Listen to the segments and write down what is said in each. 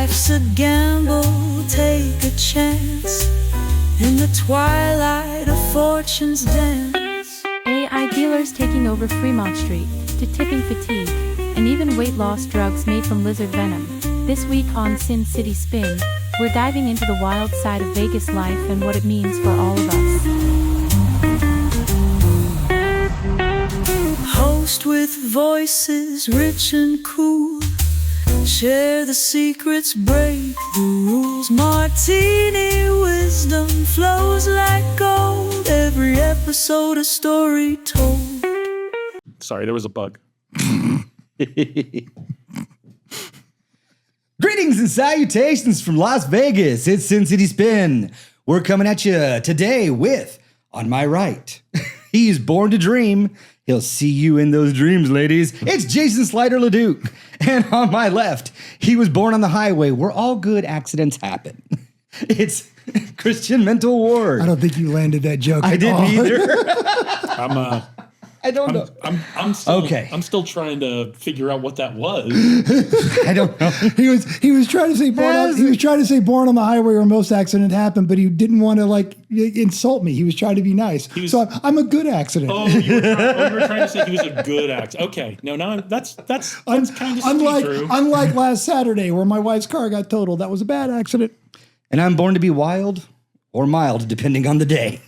Life's a gamble, take a chance. In the twilight of fortune's dance. AI dealers taking over Fremont Street, to tipping fatigue, and even weight loss drugs made from lizard venom. This week on Sin City Spin, we're diving into the wild side of Vegas life and what it means for all of us. Host with voices rich and cool. Share the secrets, break the rules. Martini wisdom flows like gold. Every episode a story told. Sorry, there was a bug. Greetings and salutations from Las Vegas. It's Sin City Spin. We're coming at you today with, on my right, he's born to dream. He'll see you in those dreams, ladies. It's Jason Slider LeDuc. And on my left, he was born on the highway where all good accidents happen. It's Christian Mental Ward. I don't think you landed that joke. I didn't either. I don't know. I'm still, okay. I'm still trying to figure out what that was. I don't know. He was trying to say born on the highway where most accidents happen, but he didn't want to like insult me. He was trying to be nice. So I'm a good accident. You were trying to say he was a good actor. Okay, no, that's kind of true. Unlike last Saturday where my wife's car got totaled, that was a bad accident. And I'm born to be wild or mild, depending on the day.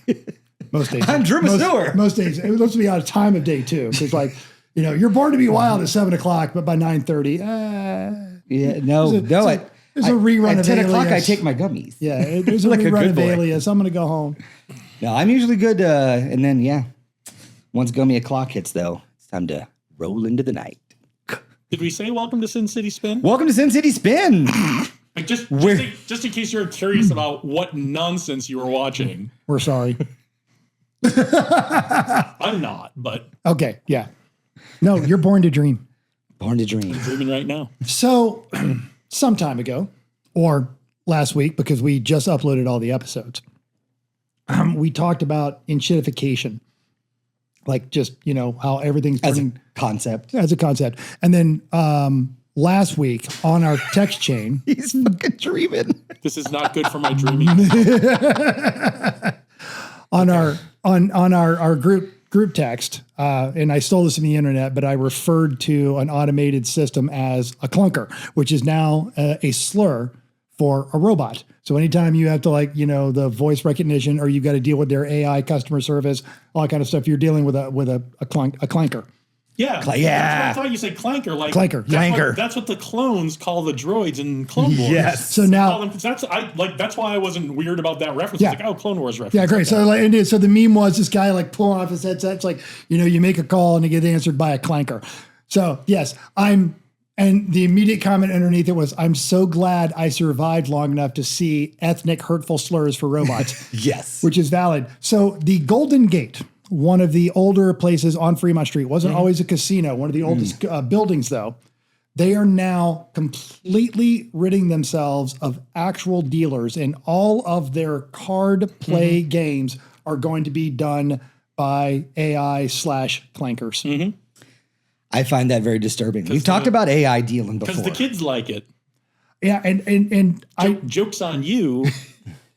Most days. I'm Drew Masur. Most days. It looks to be out of time of day too. Because like, you're born to be wild at 7:00, but by 9:30, there's a rerun at of 10 o'clock. Alias. I take my gummies. Yeah, there's a Like a rerun good of boy. Alias. I'm gonna go home. No, I'm usually good. And then, once gummy o'clock hits, though, it's time to roll into the night. Did we say welcome to Sin City Spin? Welcome to Sin City Spin. Like just in case you're curious about what nonsense you were watching. We're sorry. I'm not, but Okay, yeah. No, you're born to dream. Born to dream. dreaming right now. So, some time ago, or last week, because we just uploaded all the episodes, we talked about enshittification. Like just, how everything's As a turning concept. as a concept. And then last week on our text chain, He's fucking dreaming. This is not good for my dreaming. on our group text, and I stole this from the internet, but I referred to an automated system as a clunker, which is now a slur for a robot. So anytime you have to the voice recognition, or you've got to deal with their AI customer service, all that kind of stuff, you're dealing with a clanker. Yeah, yeah. I thought you said clanker. Like Clanker. That's what the clones call the droids in Clone Wars. Yes. So now that's why I wasn't weird about that reference. Yeah. It's like, Clone Wars reference. yeah, great. Okay. So the meme was this guy pulling off his headset. It's like, you make a call and it gets answered by a clanker. So yes, and the immediate comment underneath it was, I'm so glad I survived long enough to see ethnic hurtful slurs for robots. Yes. Which is valid. So the Golden Gate, one of the older places on Fremont Street, wasn't always a casino, one of the oldest buildings though. They are now completely ridding themselves of actual dealers, and all of their card play games are going to be done by AI/clankers. Mm-hmm. I find that very disturbing. We've talked about AI dealing before. Because the kids like it. Yeah, and Joke's on you.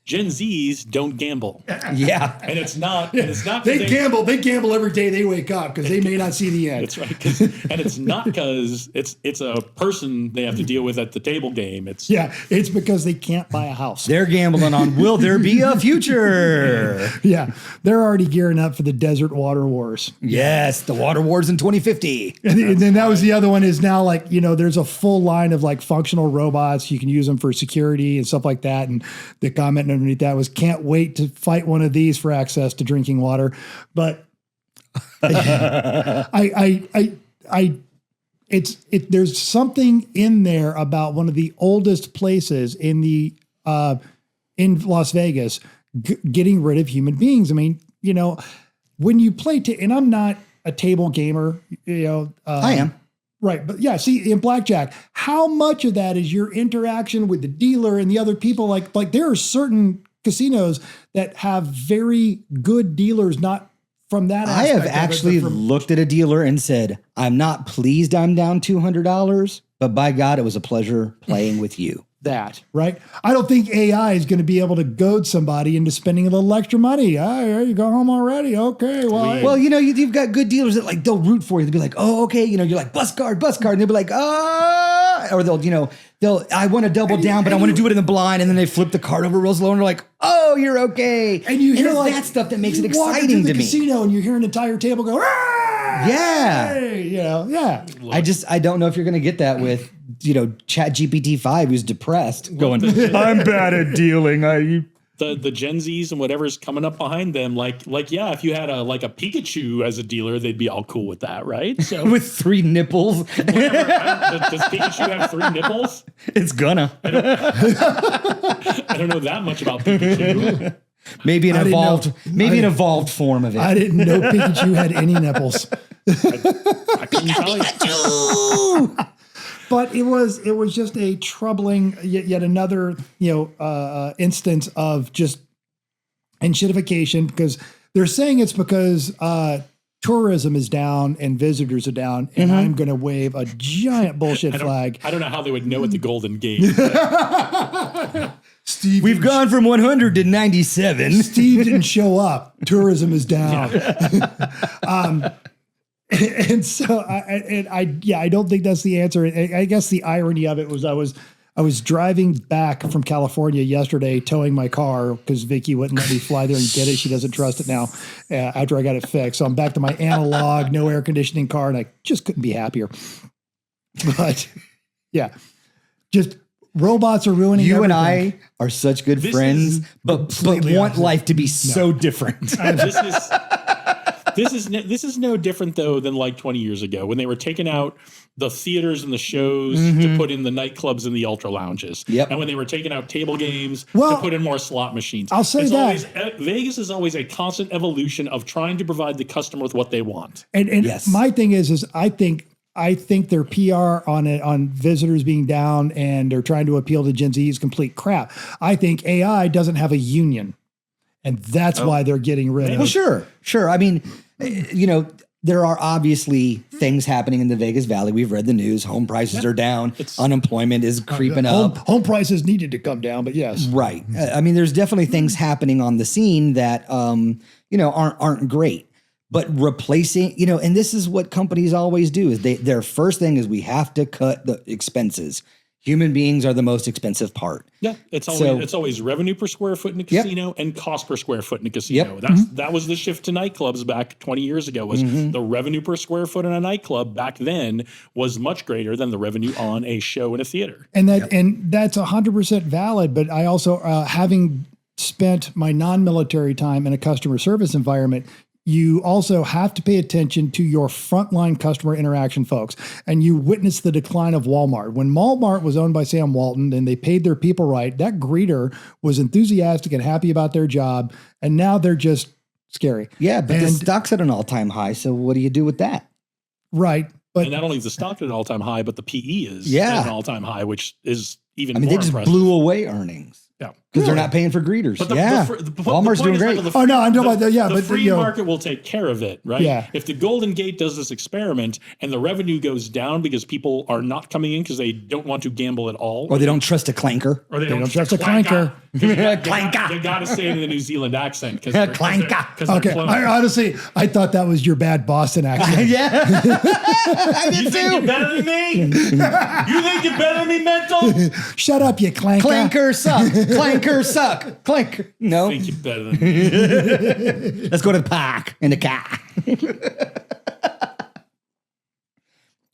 Gen Zs don't gamble. Yeah. And it's not. And it's not. they gamble. They gamble every day they wake up because they may not see the end. That's right. And it's not because it's a person they have to deal with at the table game. It's because they can't buy a house. They're gambling on, will there be a future? Yeah, they're already gearing up for the desert water wars. Yes, the water wars in 2050. And then that was the other one is now there's a full line of functional robots. You can use them for security and stuff like that. And the comment underneath that was, can't wait to fight one of these for access to drinking water. But there's something in there about one of the oldest places in Las Vegas getting rid of human beings. I mean, when you play, and I'm not a table gamer, I am. Right. But yeah, see, in blackjack, how much of that is your interaction with the dealer and the other people? Like there are certain casinos that have very good dealers, not from that I aspect. have actually looked at a dealer and said, I'm not pleased I'm down $200, but by God, it was a pleasure playing with you. that, right? I don't think AI is going to be able to goad somebody into spending a little extra money. Oh, you go home already. Okay. Well, you've got good dealers that like, they'll root for you. They'll be like, oh, okay. You're like, bus card. And they'll be like, or I want to double down, but I want to do it in the blind. And then they flip the card over real slow and they're like, oh, you're okay. And you hear like that stuff that makes it exciting exciting to to the me. casino and you hear an entire table go, Yeah. yeah. I don't know if you're going to get that with, Chat GPT 5 who's depressed going, I'm bad at dealing. The Gen Zs and whatever's coming up behind them, yeah, if you had a Pikachu as a dealer, they'd be all cool with that, right? So with 3 nipples. does Pikachu have 3 nipples? It's gonna. I don't know that much about Pikachu. Maybe an evolved form of it. I didn't know Pikachu had any nipples. I couldn't tell you. But it was just a troubling yet another instance of just enshittification, because they're saying it's because tourism is down and visitors are down, and I'm going to wave a giant bullshit flag. I don't know how they would know at the Golden Gate. Steve, we've gone from 100 to 97. Steve didn't show up. Tourism is down. And so I don't think that's the answer. I guess the irony of it was I was driving back from California yesterday, towing my car because Vicky wouldn't let me fly there and get it. She doesn't trust it now after I got it fixed. So I'm back to my analog, no air conditioning car, and I just couldn't be happier. But yeah, just robots are ruining you everything. and I are such good friends, but want life to be so different. This is no different though than like 20 years ago when they were taking out the theaters and the shows to put in the nightclubs and the ultra lounges. Yep. And when they were taking out table games to put in more slot machines. I'll say Vegas is always a constant evolution of trying to provide the customer with what they want. And yes. My thing is I think their PR on visitors being down and they're trying to appeal to Gen Z is complete crap. I think AI doesn't have a union, and that's why they're getting rid of it. Well, sure. I mean, there are obviously things happening in the Vegas Valley. We've read the neuse. Home prices are down. Unemployment is creeping up. Home prices needed to come down, but yes. Right. I mean, there's definitely things happening on the scene that, aren't great. But replacing, and this is what companies always do, is their first thing is we have to cut the expenses. Human beings are the most expensive part. Yeah, it's always revenue per square foot in a casino and cost per square foot in a casino. That was the shift to nightclubs back 20 years ago. Was the revenue per square foot in a nightclub back then was much greater than the revenue on a show in a theater. And that's 100% valid. But I also, having spent my non-military time in a customer service environment, you also have to pay attention to your frontline customer interaction folks. And you witness the decline of Walmart. When Walmart was owned by Sam Walton and they paid their people right, that greeter was enthusiastic and happy about their job. And now they're just scary. Yeah, but the stock's at an all-time high. So what do you do with that? Right. But and not only is the stock at an all-time high, but the PE is at an all-time high, which is even more impressive. They just blew away earnings. Yeah. Because they're not paying for greeters. But Walmart's doing great. I'm talking about that. Yeah, the but free market will take care of it, right? Yeah. If the Golden Gate does this experiment and the revenue goes down because people are not coming in because they don't want to gamble at all, or they don't trust a clanker, or they don't trust a clanker. Clanker. You got to say it in the New Zealand accent because clanker. Okay, I thought that was your bad Boston accent. Yeah, I did you think you're better than me? You think you're better than me, mental? Shut up, you clanker. Clanker suck. Clanker suck. Clanker. No. I think you're better than me. Let's go to the park in the car.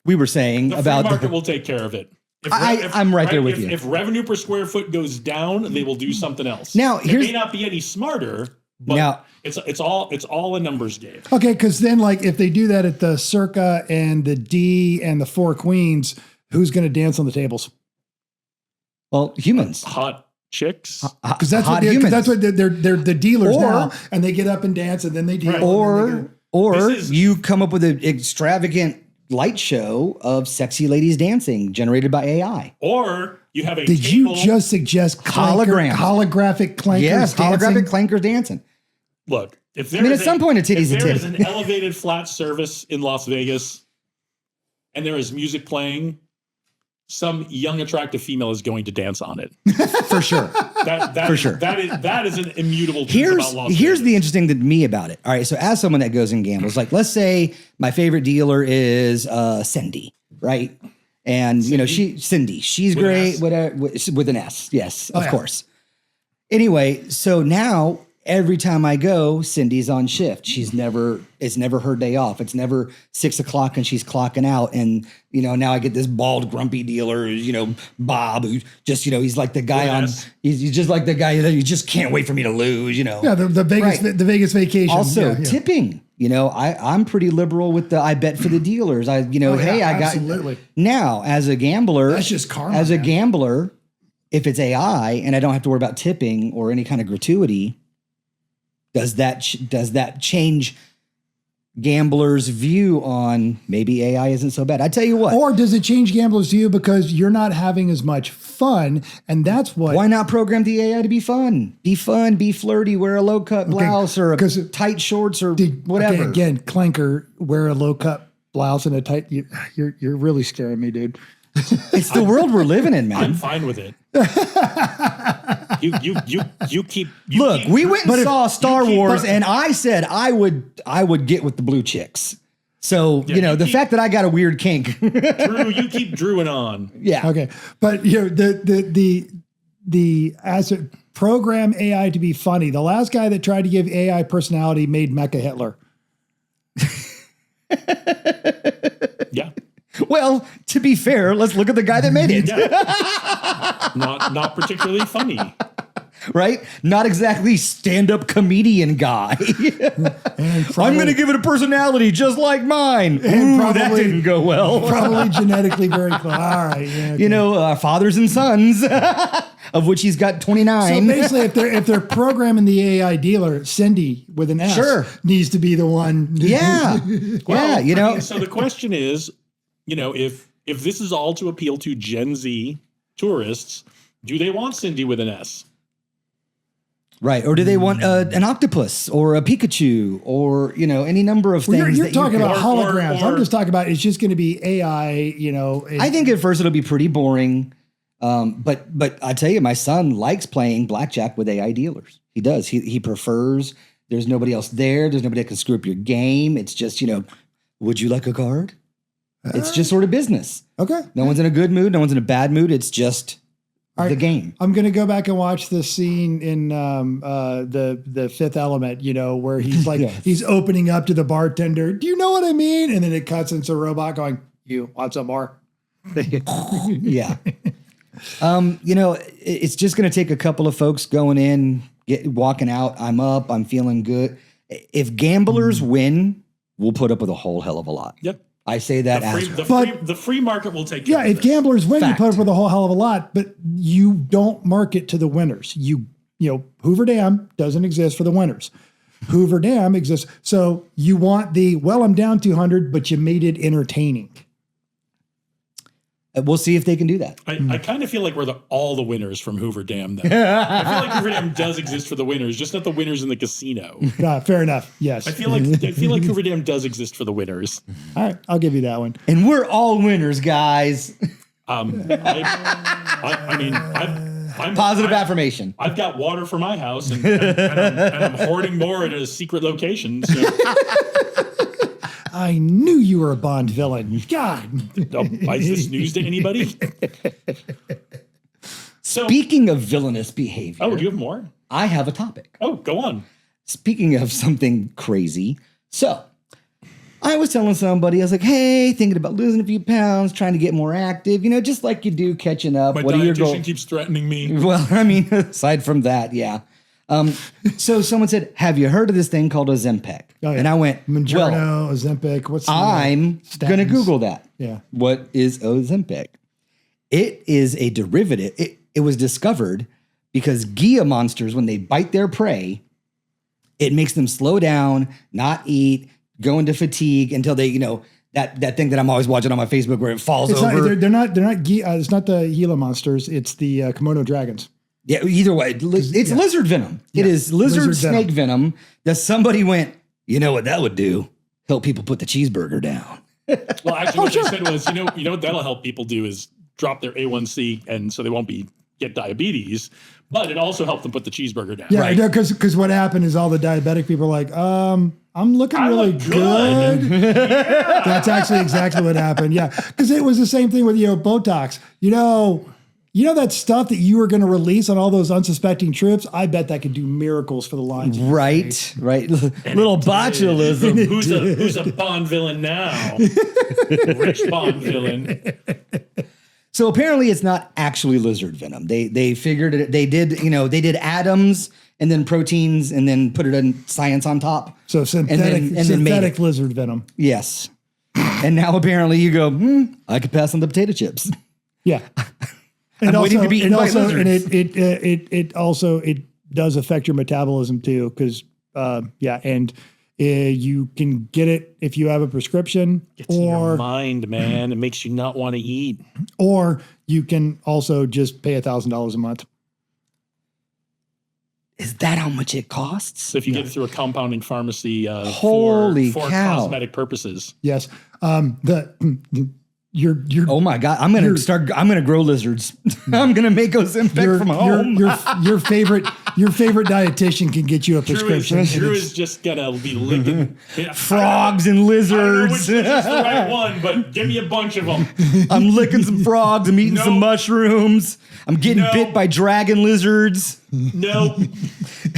We were saying the about free market will take care of it. I'm right there with you. If revenue per square foot goes down, they will do something else. Now, it may not be any smarter, but it's all a numbers game. Okay, because then if they do that at the Circa and the D and the Four Queens, who's going to dance on the tables? Well, humans. Hot chicks, because that's what they're the dealers now, and they get up and dance, and then they deal. Or you come up with an extravagant light show of sexy ladies dancing generated by AI. Or you have a Did you just suggest holographic clankers? Yes, holographic clankers dancing. Look, if there at some point a titty's a titty. There is an elevated flat service in Las Vegas, and there is music playing, some young attractive female is going to dance on it. For sure. For sure. That is an immutable truth about Las Here's Vegas. the interesting thing to me about it. All right, so as someone that goes and gambles, like let's say my favorite dealer is Cindy, right? And Cindy, she's With an great, S? whatever, with an S. Yes, of course. Anyway, so now every time I go, Cindy's on shift. It's never her day off. It's never 6 o'clock and she's clocking out. And, now I get this bald, grumpy dealer, Bob, who just, he's like the guy he's just like the guy that you just can't wait for me to lose, Yeah, the Vegas, Right. the Vegas vacation. Also, Yeah. tipping. I'm pretty liberal with the I bet for the dealers. I got absolutely. Now as a gambler. That's just karma, As a man. gambler, if it's AI and I don't have to worry about tipping or any kind of gratuity, does that change gamblers' view on maybe AI isn't so bad? I tell you what. Or does it change gamblers' view because you're not having as much fun? And that's what. Why not program the AI to be fun? Be fun, be flirty, wear a low cut blouse or tight shorts or whatever. Okay, again, clanker, wear a low cut blouse and a tight. You're really scaring me, dude. It's the world we're living in, man. I'm fine with it. You keep. Look, we went and but if- saw Star keep- Wars, but- and I said I would get with the blue chicks. So the fact that I got a weird kink, Drew, you keep drewing on. yeah. Okay, but the as a program AI to be funny. The last guy that tried to give AI personality made Mecha Hitler. Yeah. Well, to be fair, let's look at the guy that made it. Yeah. Not particularly funny. Right? Not exactly stand-up comedian guy. I'm going to give it a personality just like mine. Ooh, that probably- didn't go well. Probably genetically very close. All right, yeah. Okay. Fathers and sons, of which he's got 29. So basically, if they're programming the AI dealer, Cindy with an S Sure. needs to be the one. yeah. Well, yeah, I mean, so the question is, if this is all to appeal to Gen Z tourists, do they want Cindy with an S? Right. Or do they want an octopus or a Pikachu or, any number of things? You're that talking could- about Or- holograms. or- I'm just talking about it's just going to be AI. I think at first it'll be pretty boring. But I tell you, my son likes playing blackjack with AI dealers. He does. He prefers. There's nobody else there. There's nobody that can screw up your game. It's just, would you like a card? It's just sort of business. Okay. No one's in a good mood. No one's in a bad mood. It's just the game. I'm going to go back and watch the scene in the Fifth Element, where he's like, Yes. he's opening up to the bartender. Do you know what I mean? And then it cuts into a robot going, you want some more? Yeah. It's just going to take a couple of folks going in, walking out. I'm up. I'm feeling good. If gamblers win, we'll put up with a whole hell of a lot. Yep. I say that The free market will take care Yeah, of if this. gamblers win, Fact. you put up with a whole hell of a lot, but you don't market to the winners. Hoover Dam doesn't exist for the winners. Hoover Dam exists. So you want I'm down 200, but you made it entertaining. We'll see if they can do that. I kind of feel like we're all the winners from Hoover Dam. Though. I feel like Hoover Dam does exist for the winners, just not the winners in the casino. Fair enough. Yes. I feel like Hoover Dam does exist for the winners. All right. I'll give you that one. And we're all winners, guys. I'm Positive affirmation. I've got water for my house, and I'm hoarding more at a secret location. So. I knew you were a Bond villain. God. Is this news to anybody? So, Speaking of villainous behavior, do you have more? I have a topic. Oh, go on. Speaking of something crazy, so I was telling somebody, I was like, hey, thinking about losing a few pounds, trying to get more active, just like you do, catching up. My What are your dietitian goals? keeps threatening me. Well, aside from that, yeah. So someone said, have you heard of this thing called Ozempic? Oh, yeah. And I went, Mounjaro, well, Ozempic. What's the I'm going to statins? Google that. Yeah. What is Ozempic? It is a derivative. It was discovered because Gia monsters, when they bite their prey, it makes them slow down, not eat, go into fatigue until they, that thing that I'm always watching on my Facebook where it falls It's over. they're not it's not the Gila monsters. It's the Komodo dragons. Yeah, either way, it's lizard venom. It is lizard lizard snake venom that somebody went, you know what that would do? Help people put the cheeseburger down. Well, actually, what they said was, you know what that'll help people do is drop their A1C, and so they won't get diabetes. But it also helped them put the cheeseburger down. Yeah, because what happened is all the diabetic people are like, I'm looking really look good. That's actually exactly what happened. Yeah, because it was the same thing with Botox. You know that stuff that you were going to release on all those unsuspecting trips? I bet that could do miracles for the lines. Right. Little botulism. Who's a Bond villain now? Rich Bond villain. So apparently it's not actually lizard venom. They figured it. They did atoms and then proteins and then put it in science on top. So synthetic lizard venom. Yes. And now apparently you go, I could pass on the potato chips. Yeah. I'm waiting to be eaten by lizards. And it does affect your metabolism too, because you can get it if you have a prescription, It's in your mind, man. It makes you not want to eat. Or you can also just pay $1,000 a month. Is that how much it costs? So if you get it through a compounding pharmacy Holy for cow. cosmetic purposes. Yes. Oh my God. I'm gonna grow lizards. I'm gonna make Ozempic from home. Your favorite dietitian can get you a prescription. Drew is just gonna be licking Frogs and I don't know lizards. which is the right one, but give me a bunch of them. I'm licking some frogs. I'm eating some Nope. mushrooms. I'm getting Nope. bit by dragon lizards. Nope. And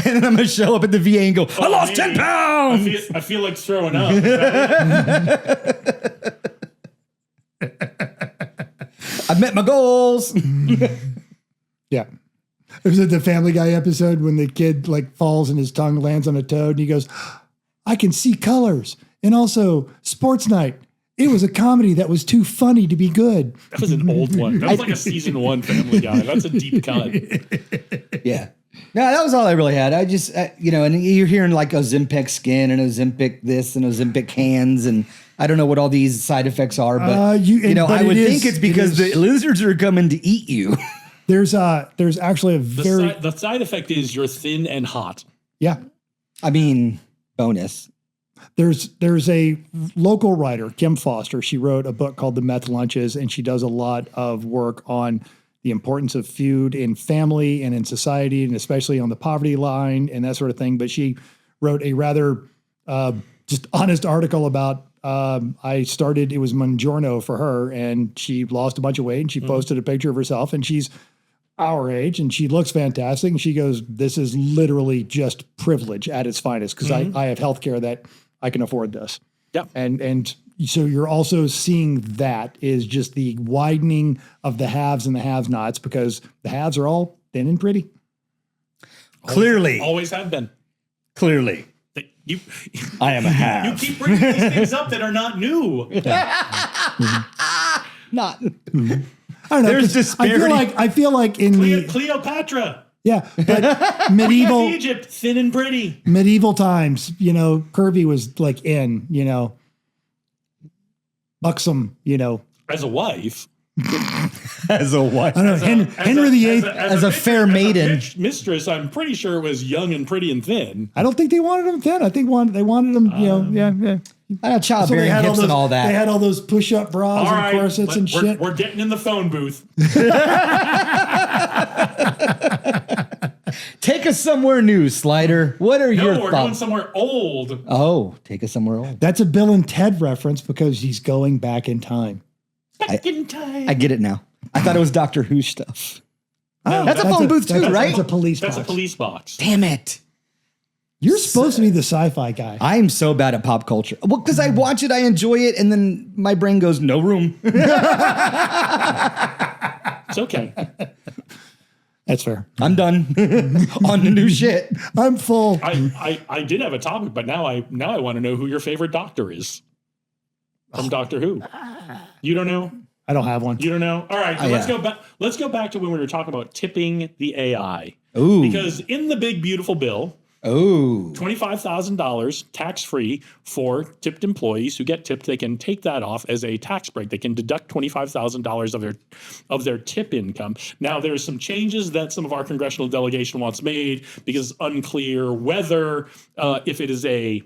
then I'm gonna show up at the VA and go, I lost 10 maybe. pounds. I feel like throwing up. Is that I met my goals. Yeah. It was at the Family Guy episode when the kid falls and his tongue lands on a toad and he goes, I can see colors. And also Sports Night. It was a comedy that was too funny to be good. That was an old one. That was like a season 1 Family Guy. That's a deep cut. Yeah. No, that was all I really had. I just, and you're hearing Ozempic skin and Ozempic this and Ozempic hands and I don't know what all these side effects are, but I would think it's because the lizards are coming to eat you. There's actually The side effect is you're thin and hot. Yeah. I mean, bonus. There's a local writer, Kim Foster. She wrote a book called The Meth Lunches, and she does a lot of work on the importance of food in family and in society, and especially on the poverty line and that sort of thing. But she wrote a rather just honest article about it was Buongiorno for her, and she lost a bunch of weight, and she posted a picture of herself, and she's our age, and she looks fantastic. And she goes, this is literally just privilege at its finest, because I have healthcare that I can afford this. Yep. And so you're also seeing that is just the widening of the haves and the have-nots, because the haves are all thin and pretty. Clearly. Always have been. Clearly. I am a have. You keep bringing these things up that are not new. Not. I don't know. There's disparity. I feel like in Cleopatra. Yeah, but medieval Egypt, thin and pretty. Medieval times, curvy was in, buxom, As a wife. As a wife. I don't know, Henry VIII as a fair maiden. Mistress, I'm pretty sure it was young and pretty and thin. I don't think they wanted him thin. I think they wanted him, yeah. Childbearing hips and all that. They had all those push-up bras and corsets and shit. We're getting in the phone booth. Take us somewhere new, Slider. What are your thoughts? We're going somewhere old. Oh, take us somewhere old. That's a Bill and Ted reference because he's going back in time. Back in time. I get it now. I thought it was Doctor Who stuff. No, that's a phone booth too, right? That's a police box. That's a police box. Damn it. You're supposed to be the sci-fi guy. I'm so bad at pop culture. Well, because I watch it, I enjoy it, and then my brain goes, no room. It's okay. That's fair. I'm done. On the new shit. I'm full. I did have a topic, but now I want to know who your favorite doctor is from Doctor Who. You don't know? I don't have one. You don't know? All right, so let's go back to when we were talking about tipping the AI. Ooh. Because in the big beautiful bill, $25,000 tax-free for tipped employees who get tipped. They can take that off as a tax break. They can deduct $25,000 of their tip income. Now, there's some changes that some of our congressional delegation wants made because it's unclear whether if it is a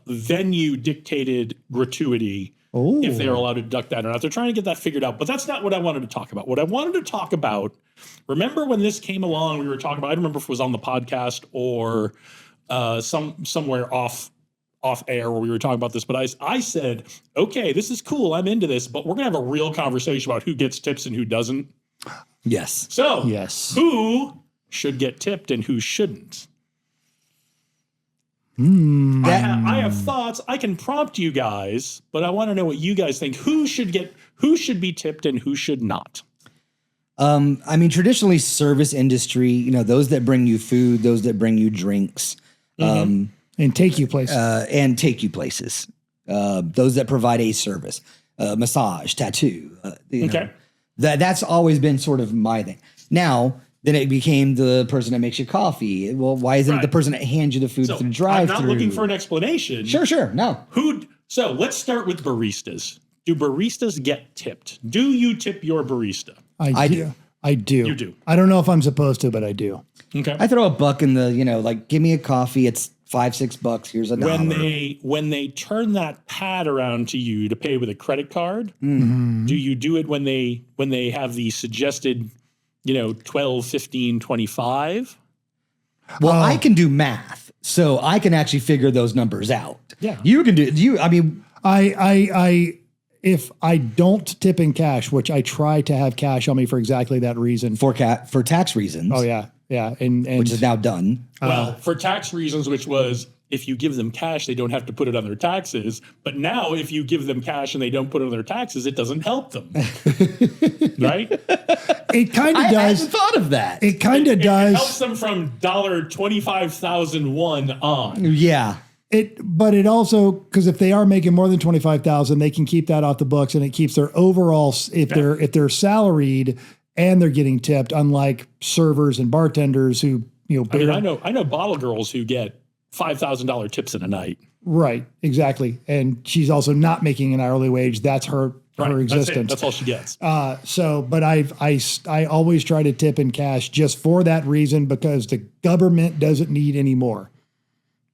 venue-dictated gratuity if they're allowed to deduct that or not. They're trying to get that figured out, but that's not what I wanted to talk about. What I wanted to talk about, remember when this came along, we were talking about, I don't remember if it was on the podcast or somewhere off air where we were talking about this, but I said, okay, this is cool. I'm into this, but we're going to have a real conversation about who gets tips and who doesn't. Yes. So who should get tipped and who shouldn't? I have thoughts. I can prompt you guys, but I want to know what you guys think. Who should be tipped and who should not? I mean, traditionally service industry, those that bring you food, those that bring you drinks, and take you places, those that provide a service, massage, tattoo, Okay. That's always been sort of my thing. Now, then it became the person that makes you coffee. Well, why isn't it the person that hands you the food through drive-thru? I'm not looking for an explanation. Sure. No. So let's start with baristas. Do baristas get tipped? Do you tip your barista? I do. I do. You do. I don't know if I'm supposed to, but I do. Okay. I throw a buck in the, like, give me a coffee. It's $5-6. Here's $1. When they turn that pad around to you to pay with a credit card, do you do it when they have the suggested, 12, 15, 25? Well, I can do math, so I can actually figure those numbers out. Yeah. You can do. I mean, I if I don't tip in cash, which I try to have cash on me for exactly that reason. For tax reasons. Oh yeah. And which is now done. Well, for tax reasons, which was if you give them cash, they don't have to put it on their taxes. But now if you give them cash and they don't put it on their taxes, it doesn't help them. Right? It kind of does. I hadn't thought of that. It kind of does. It helps them from $25,001 on. Yeah. But it also, because if they are making more than 25,000, they can keep that off the books, and it keeps their overall. If they're salaried and they're getting tipped, unlike servers and bartenders who I know bottle girls who get $5,000 tips in a night. Right, exactly, and she's also not making an hourly wage. That's her existence. That's all she gets. But I always try to tip in cash just for that reason, because the government doesn't need any more.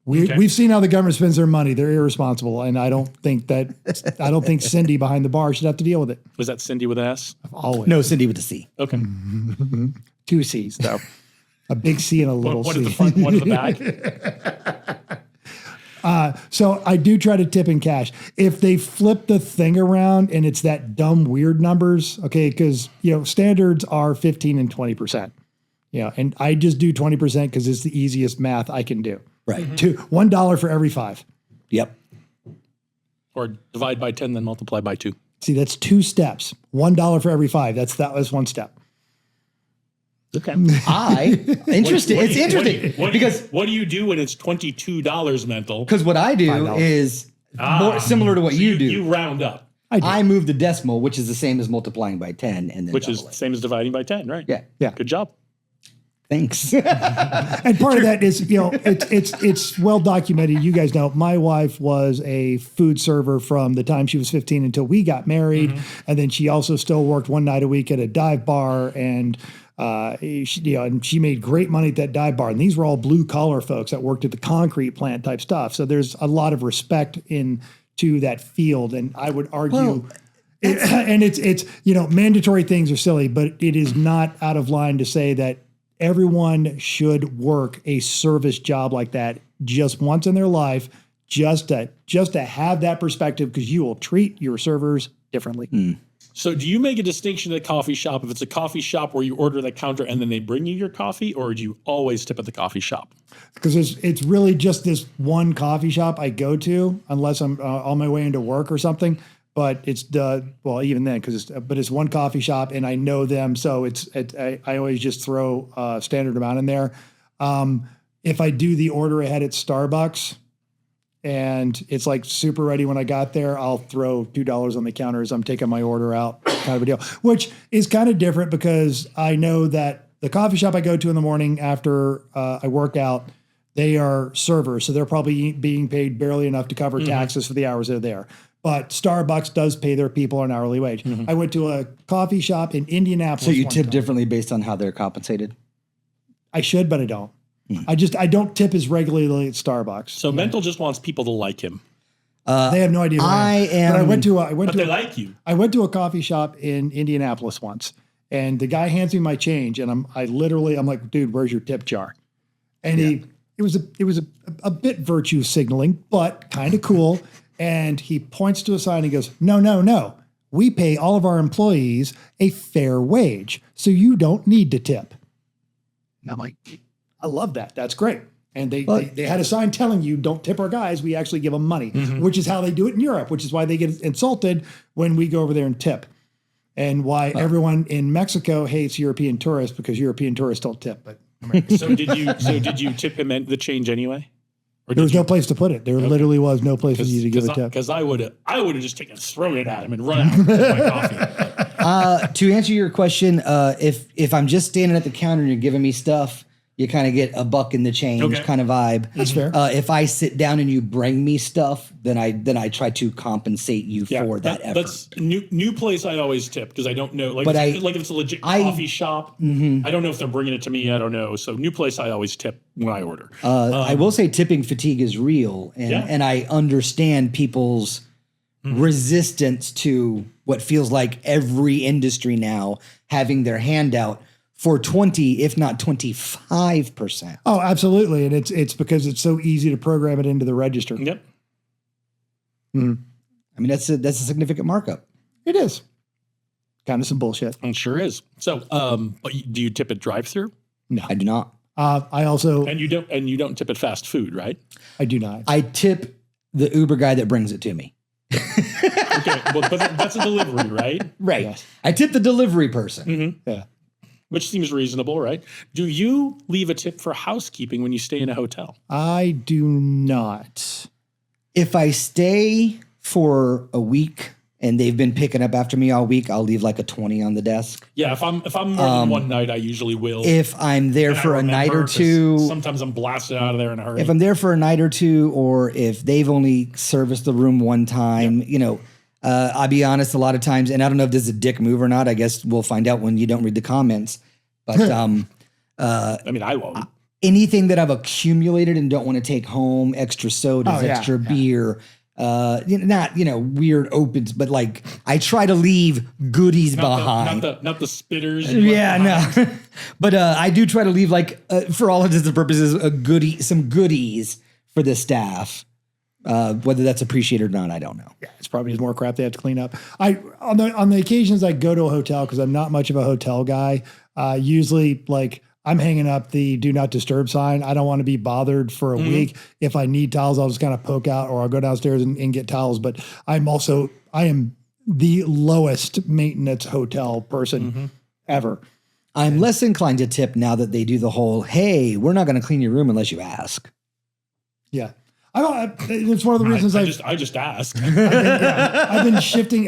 We've seen how the government spends their money. They're irresponsible, and I don't think Cindy behind the bar should have to deal with it. Was that Cindy with an S? Always. No, Cindy with a C. Okay. 2 C's though. A big C and a little one C. At the front, one at the back. So I do try to tip in cash. If they flip the thing around and it's that dumb weird numbers, okay, because standards are 15 and 20%. And I just do 20% because it's the easiest math I can do. Right. $1 for every 5. Yep. Or divide by 10, then multiply by 2. See, that's 2 steps. $1 for every 5. That was 1 step. Okay. Interesting. It's interesting because what do you do when it's $22 mental? Because what I do is more similar to what you do. You round up. I move the decimal, which is the same as multiplying by 10, and then which is the same as dividing by 10, right? Yeah. Good job. Thanks. And part of that is, it's well documented. You guys know my wife was a food server from the time she was 15 until we got married. And then she also still worked one night a week at a dive bar, and she made great money at that dive bar. And these were all blue collar folks that worked at the concrete plant type stuff. So there's a lot of respect to that field. And I would argue, it's mandatory things are silly, but it is not out of line to say that everyone should work a service job like that just once in their life, just to have that perspective, because you will treat your servers differently. So do you make a distinction at a coffee shop if it's a coffee shop where you order the counter and then they bring you your coffee, or do you always tip at the coffee shop? Because it's really just this one coffee shop I go to, unless I'm on my way into work or something. But it's even then, but it's one coffee shop and I know them, so I always just throw a standard amount in there. If I do the order ahead at Starbucks and it's like super ready when I got there, I'll throw $2 on the counter as I'm taking my order out, kind of a deal. Which is kind of different because I know that the coffee shop I go to in the morning after I work out, they are servers, so they're probably being paid barely enough to cover taxes for the hours they're there. But Starbucks does pay their people an hourly wage. I went to a coffee shop in Indianapolis. So you tip differently based on how they're compensated? I should, but I don't. I don't tip as regularly at Starbucks. So Mental just wants people to like him. They have no idea who I am. But they like you. I went to a coffee shop in Indianapolis once, and the guy hands me my change, and I'm like, dude, where's your tip jar? And it was a bit virtue signaling, but kind of cool. And he points to a sign and goes, no. We pay all of our employees a fair wage, so you don't need to tip. And I'm like, I love that. That's great. And they had a sign telling you, don't tip our guys. We actually give them money, which is how they do it in Europe, which is why they get insulted when we go over there and tip. And why everyone in Mexico hates European tourists, because European tourists don't tip. But So did you tip him the change anyway? Or there was no place to put it. There literally was no place for you to give a tip. Because I would have just taken thrown it at him and run out and get my coffee. To answer your question, if I'm just standing at the counter and you're giving me stuff, you kind of get a buck in the change kind of vibe. That's fair. If I sit down and you bring me stuff, then I try to compensate you for that effort. That's new place. I always tip because I don't know. Like, But if it's a legit coffee shop, I don't know if they're bringing it to me. I don't know. So new place, I always tip when I order. I will say tipping fatigue is real, and I understand people's resistance to what feels like every industry now having their hand out for 20, if not 25%. Oh, absolutely. And it's because it's so easy to program it into the register. Yep. I mean, that's a significant markup. It is. Kind of some bullshit. It sure is. So, but do you tip at drive-through? No, I do not. I also and you don't tip at fast food, right? I do not. I tip the Uber guy that brings it to me. Okay, but that's a delivery, right? Right. Yes. I tip the delivery person. Yeah. Which seems reasonable, right? Do you leave a tip for housekeeping when you stay in a hotel? I do not. If I stay for a week and they've been picking up after me all week, I'll leave like a 20 on the desk. Yeah, if I'm more than one night, I usually will. If I'm there for a night or two, sometimes I'm blasted out of there in a hurry. if I'm there for a night or two, or if they've only serviced the room one time, I'll be honest, a lot of times, and I don't know if this is a dick move or not. I guess we'll find out when you don't read the comments. But I mean, I won't. Anything that I've accumulated and don't want to take home, extra sodas, extra beer, not weird opens, but like I try to leave goodies behind. Not the spitters. No. But I do try to leave for all intents and purposes, some goodies for the staff. Whether that's appreciated or not, I don't know. Yeah, it's probably more crap they have to clean up. On the occasions I go to a hotel, because I'm not much of a hotel guy, usually I'm hanging up the do not disturb sign. I don't want to be bothered for a week. If I need towels, I'll just kind of poke out, or I'll go downstairs and get towels. But I am the lowest maintenance hotel person ever. I'm less inclined to tip now that they do the whole, hey, we're not going to clean your room unless you ask. Yeah. It's one of the reasons I just asked. I've been shifting.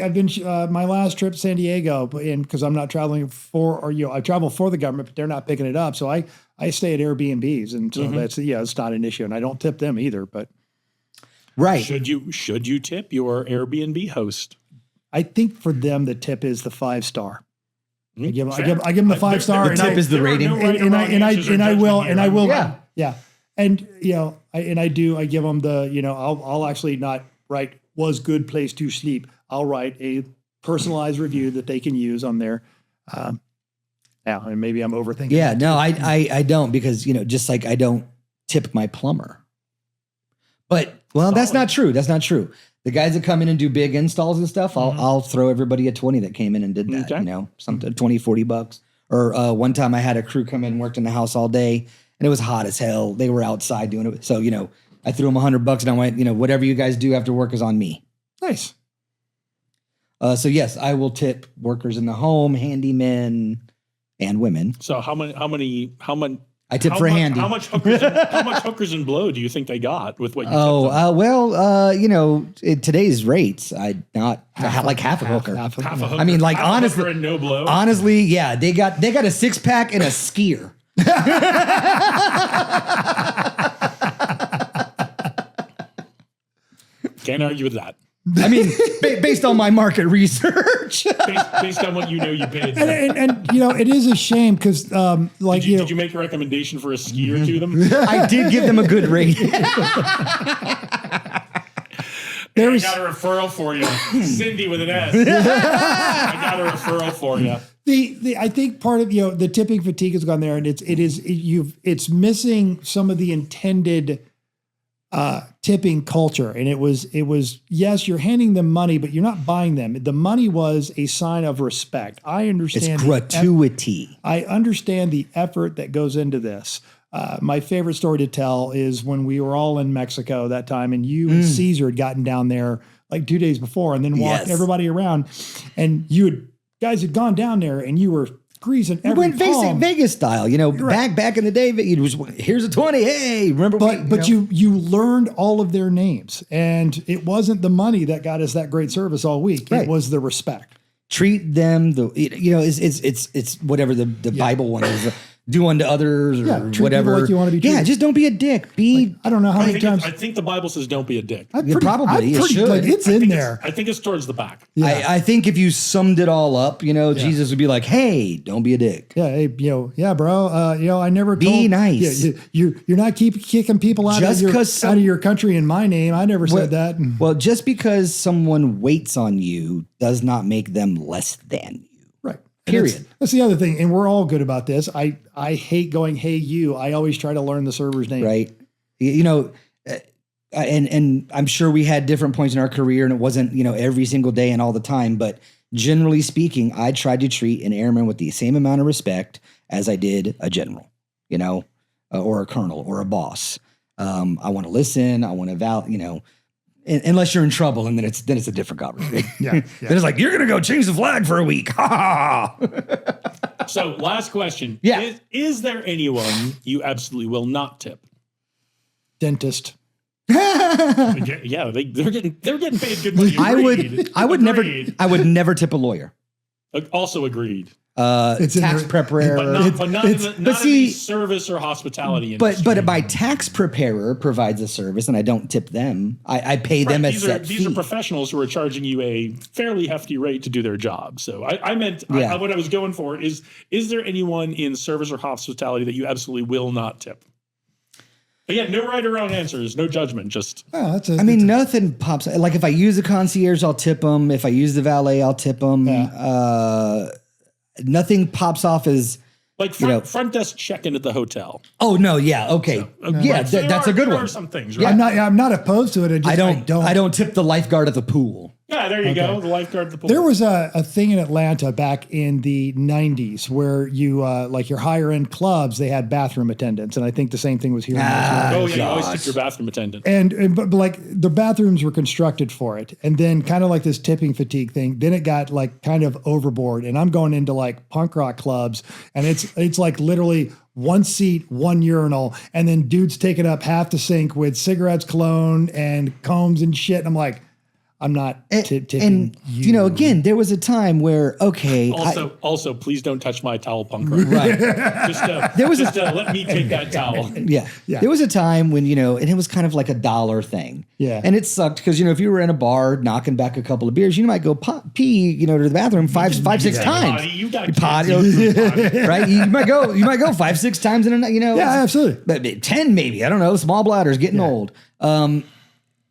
My last trip to San Diego, because I'm not traveling I travel for the government, but they're not picking it up. So I stay at Airbnbs, and so it's not an issue, and I don't tip them either. But right, should you tip your Airbnb host? I think for them the tip is the 5-star. I give them the 5-star. The tip is the rating, and I will. Yeah. And I give them the, I'll actually not write was good place to sleep. I'll write a personalized review that they can use on their, and maybe I'm overthinking. Yeah, no, I don't, because, just like I don't tip my plumber. But, well, that's not true. That's not true. The guys that come in and do big installs and stuff, I'll throw everybody a 20 that came in and did that, something $20-$40. Or one time I had a crew come in and worked in the house all day, and it was hot as hell. They were outside doing it. So, I threw them $100 and I went, whatever you guys do after work is on me. Nice. So yes, I will tip workers in the home, handymen, and women. So how many? I tip for handy. How much hookers and blow do you think they got with what you tipped them? Today's rates, half a hooker. Half a hooker. I mean, honestly, hooker and no blow. Honestly, yeah, they got a 6-pack and a skier. Can't argue with that. I mean, based on my market research, based on what you paid, and it is a shame because did you make a recommendation for a skier to them? I did give them a good rate. Hey, I got a referral for you. Cindy with an S. I got a referral for you. I think part of the tipping fatigue has gone there, and it's missing some of the intended tipping culture. And it was yes, you're handing them money, but you're not buying them. The money was a sign of respect. I understand It's gratuity. I understand the effort that goes into this. My favorite story to tell is when we were all in Mexico that time, and you and Caesar had gotten down there like 2 days before, and then walked everybody around, and guys had gone down there, and you were greasing every palm. Vegas style, back in the day, it was here's a 20. Hey, remember? But you learned all of their names, and it wasn't the money that got us that great service all week. Right. It was the respect. Treat them it's whatever the Bible one is. Do unto others or treat whatever. people like you want to be treated. Yeah, just don't be a dick. I don't know how many times. I think the Bible says don't be a dick. Probably it should. It's in there. I think it's towards the back. Yeah. I think if you summed it all up, Jesus would be like, "Hey, don't be a dick." Yeah, hey, bro. I never Be nice. Yeah, you're not kicking people out Just out of your country in my name. I never said that. Well, just because someone waits on you does not make them less than you. Right. Period. That's the other thing, and we're all good about this. I hate going, "Hey, you." I always try to learn the server's name. Right. And I'm sure we had different points in our career, and it wasn't every single day and all the time, but generally speaking, I tried to treat an airman with the same amount of respect as I did a general, or a colonel or a boss. I want to listen. I want to unless you're in trouble, and then it's a different conversation. Yeah. Then it's like, you're going to go change the flag for a week. Ha ha ha. So last question. Yeah. Is there anyone you absolutely will not tip? Dentist. Yeah, they're getting paid good money. I would never tip a lawyer. Also agreed. It's Tax in preparer. But not in the service or hospitality industry. But my tax preparer provides a service, and I don't tip them. I pay them a set fee. These are professionals who are charging you a fairly hefty rate to do their job. So what I was going for is there anyone in service or hospitality that you absolutely will not tip? Again, no right or wrong answers, no judgment. Just nothing pops. Like if I use the concierge, I'll tip them. If I use the valet, I'll tip them. Yeah. Nothing pops off as like front desk check-in at the hotel. Oh no, yeah, okay, that's a good one. There are some things, right? I'm not opposed to it. I don't tip the lifeguard at the pool. Yeah, there you go. The lifeguard at the pool. There was a thing in Atlanta back in the 90s where you like your higher end clubs, they had bathroom attendants, and I think the same thing was here. You always tip your bathroom attendant. But like the bathrooms were constructed for it, and then kind of like this tipping fatigue thing. Then it got like kind of overboard, and I'm going into like punk rock clubs, and it's like literally one seat, one urinal, and then dudes taking up half the sink with cigarettes, cologne, and combs and shit. And I'm like, I'm not tipping. And again, there was a time where Also, please don't touch my towel, punk rock. Right. Let me take that towel. Yeah. There was a time when and it was kind of like $1 thing. Yeah. And it sucked because if you were in a bar knocking back a couple of beers, you might go pee to the bathroom five, 6 times. You got potty, right? You might go 5-6 times in a Yeah, absolutely. But 10 maybe. I don't know. Small bladders getting old.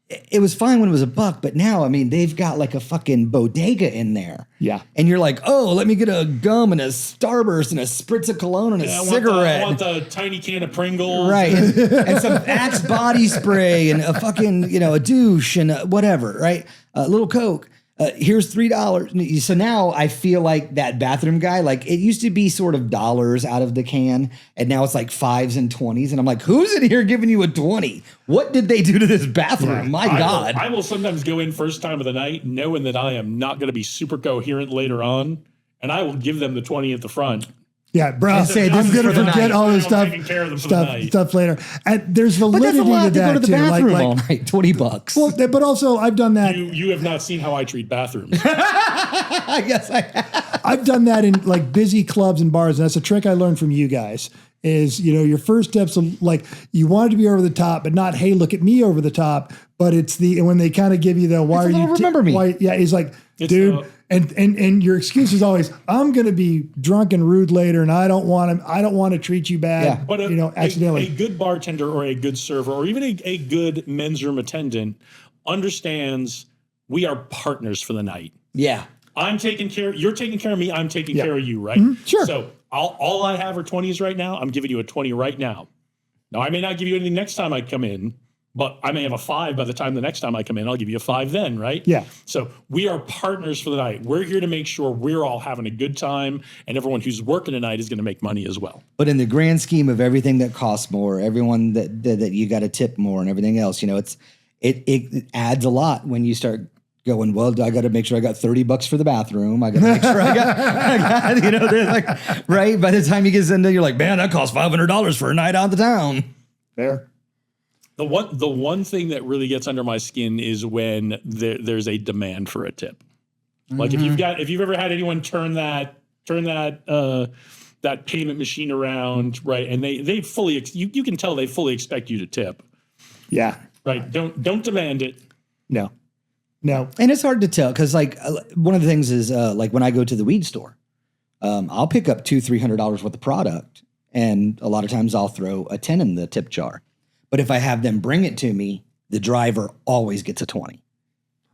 It was fine when it was $1, but now, they've got like a fucking bodega in there. Yeah. And you're like, oh, let me get a gum and a Starburst and a spritz of cologne and a cigarette. I want the tiny can of Pringles. Right. And some Axe body spray and a fucking, a douche and whatever, right? A little Coke. Here's $3. So now I feel like that bathroom guy, like it used to be sort of dollars out of the can, and now it's like 5s and 20s. And I'm like, who's in here giving you a 20? What did they do to this bathroom? Yeah. My God. I will sometimes go in first time of the night knowing that I am not going to be super coherent later on, and I will give them the 20 at the front. Yeah, bro. Say this is gonna forget all this stuff later. And there's validity to that go to the bathroom too. all night, $20. Well, but also I've done that. You have not seen how I treat bathrooms. I guess I have. I've done that in like busy clubs and bars, and that's a trick I learned from you guys. Is your first steps of like you want it to be over the top, but not hey look at me over the top. But it's when they kind of give you the why are you remember me? Why, yeah, he's like dude. And your excuse is always, I'm going to be drunk and rude later, and I don't want to treat you bad. Yeah. But accidentally. A good bartender or a good server or even a good men's room attendant understands we are partners for the night. Yeah. I'm taking care, you're taking care of me, I'm taking care of you, right? Sure. So all I have are 20s right now. I'm giving you a 20 right now. Now, I may not give you anything next time I come in, but I may have a 5 by the time the next time I come in. I'll give you a 5 then, right? Yeah. So we are partners for the night. We're here to make sure we're all having a good time, and everyone who's working tonight is going to make money as well. But in the grand scheme of everything that costs more, everyone that you got to tip more and everything else, you know, it adds a lot when you start going, well, I got to make sure I got $30 for the bathroom. I got to make sure I got, you know, they're like, right. By the time you get into, you're like, man, that costs $500 for a night out of the town. Fair. The one thing that really gets under my skin is when there's a demand for a tip. Like if you've ever had anyone turn that payment machine around, right? And they fully, you can tell they fully expect you to tip. Yeah. Right. Don't demand it. No. And it's hard to tell because, like, one of the things is, like, when I go to the weed store, I'll pick up $200-300 worth of product, and a lot of times I'll throw a 10 in the tip jar. But if I have them bring it to me, the driver always gets a 20.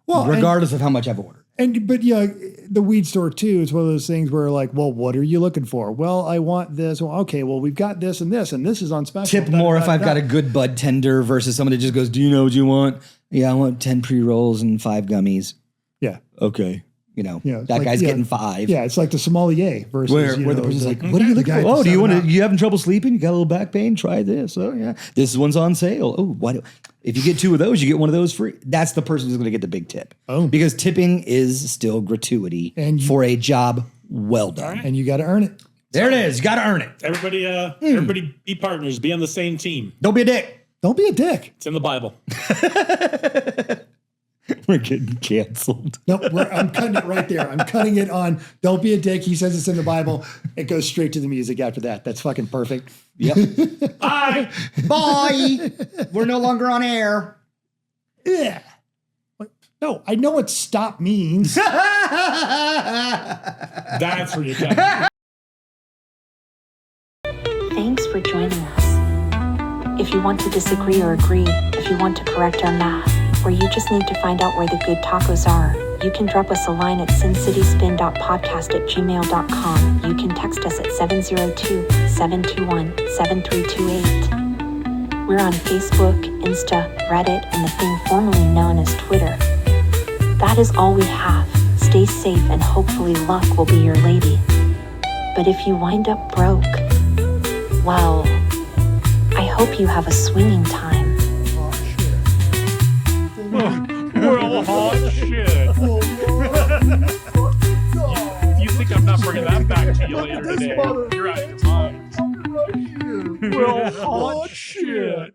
Well, regardless of how much I've ordered. But yeah, the weed store too is one of those things where, like, well, what are you looking for? Well, I want this. Well, okay, well, we've got this, and this is on special. Tip more if I've got a good bud tender versus somebody that just goes, do you know what you want? Yeah, I want 10 pre-rolls and 5 gummies. Yeah. Okay. You know, that like, guy's getting 5. Yeah, it's like the sommelier versus where the person's like, what are you looking for? Oh, you having trouble sleeping? You got a little back pain? Try this. Oh, yeah. This one's on sale. Oh, what? If you get 2 of those, you get one of those free. That's the person who's going to get the big tip. Oh. Because tipping is still gratuity for a job well done. And you got to earn it. There it is. You got to earn it. Everybody be partners. Be on the same team. Don't be a dick. Don't be a dick. It's in the Bible. We're getting canceled. Nope, I'm cutting it right there. I'm cutting it on don't be a dick. He says it's in the Bible. It goes straight to the music after that. That's fucking perfect. Yep. Bye. Bye. We're no longer on air. Yeah. No, I know what stop means. That's where you get Thanks for joining us. If you want to disagree or agree, if you want to correct our math, or you just need to find out where the good tacos are, you can drop us a line at sincityspin.podcast@gmail.com. You can text us at 702-721-7328. We're on Facebook, Insta, Reddit, and the thing formerly known as Twitter. That is all we have. Stay safe and hopefully luck will be your lady. But if you wind up broke, well, I hope you have a swinging time. Well, hot shit. You think I'm not bringing that back to you later today? You're out of your mind. Well, hot shit.